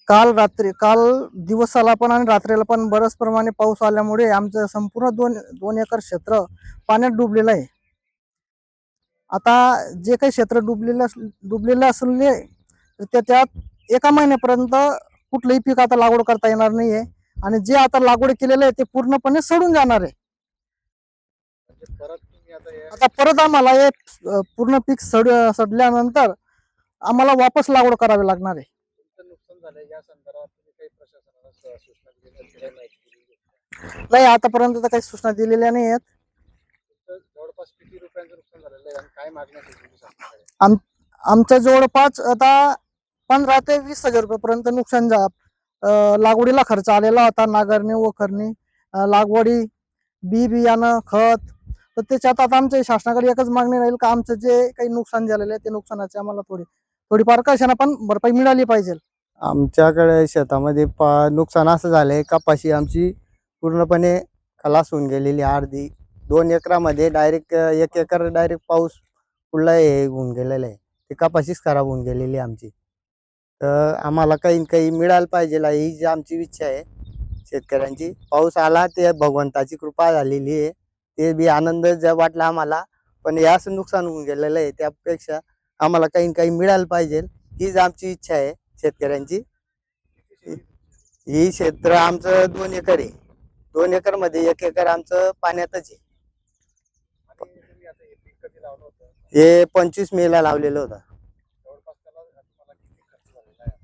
काल दिवसाला पण आणि रात्रीला पण बऱ्याच प्रमाणे पाऊस आल्यामुळे आमचं संपूर्ण दोन दोन एकर क्षेत्र पाण्यात डुबलेलं आहे. आता जे काही क्षेत्र डुबलेलं असले तर त्याच्यात एका महिन्यापर्यंत कुठलंही पीक आता लागवड करता येणार नाहीये आणि जे आता लागवड केलेलं आहे ते पूर्णपणे सडून जाणार आहे. आता परत आम्हाला हे पूर्ण पीक सडल्यानंतर आम्हाला वापस लागवड करावी लागणार आहे. नाही, आतापर्यंत तर काही सूचना दिलेल्या नाही आहेत. आमचं जवळपास आता 15 ते 20 हजार रुपयापर्यंत नुकसान लागवडीला खर्च आलेला होता. नांगरणी, वखरणी, लागवडी, बियाणं, खत. तर त्याच्यात आता आमच्या शासनाकडे एकच मागणी राहील का आमचं जे काही नुकसान झालेलं आहे ते नुकसानाची आम्हाला थोडीफार कशाने पण भरपाई मिळाली पाहिजे. आमच्याकडे शेतामध्ये नुकसान असं झालंय, कपाशी आमची पूर्णपणे खलास होऊन गेलेली अर्धी. 2 एकरामध्ये डायरेक्ट 1 एकर डायरेक्ट पाऊस पुढला हे होऊन गेलेलं आहे. ते कपाशीच खराब होऊन गेलेली आमची. तर आम्हाला काही मिळायला पाहिजे ही जी आमची इच्छा आहे शेतकऱ्यांची. पाऊस आला ते भगवंताची कृपा झालेली आहे, ते बी आनंद वाटला आम्हाला. पण हे असं नुकसान होऊन गेलेलं आहे त्यापेक्षा आम्हाला काही मिळायला पाहिजे हीच आमची इच्छा आहे शेतकऱ्यांची. ही क्षेत्र आमचं 2 एकर आहे. 2 एकर मध्ये 1 एकर आमचं पाण्यातच आहे. हे 25 मेला लावलेलं होतं.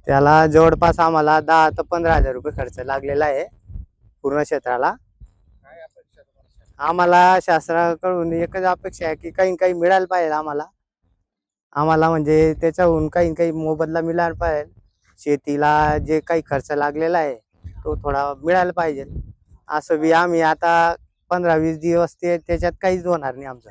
त्याला जवळपास आम्हाला 10 ते 15 हजार रुपये खर्च लागलेला आहे पूर्ण क्षेत्राला. आम्हाला शासनाकडून एकच अपेक्षा आहे की काही मिळायला पाहिजे आम्हाला म्हणजे त्याच्याहून काही मोबदला मिळायला पाहिजे. शेतीला जे काही खर्च लागलेला आहे तो थोडा मिळायला पाहिजे. असं बी आम्ही आता 15-20 दिवस त्याच्यात काहीच होणार नाही आमचं.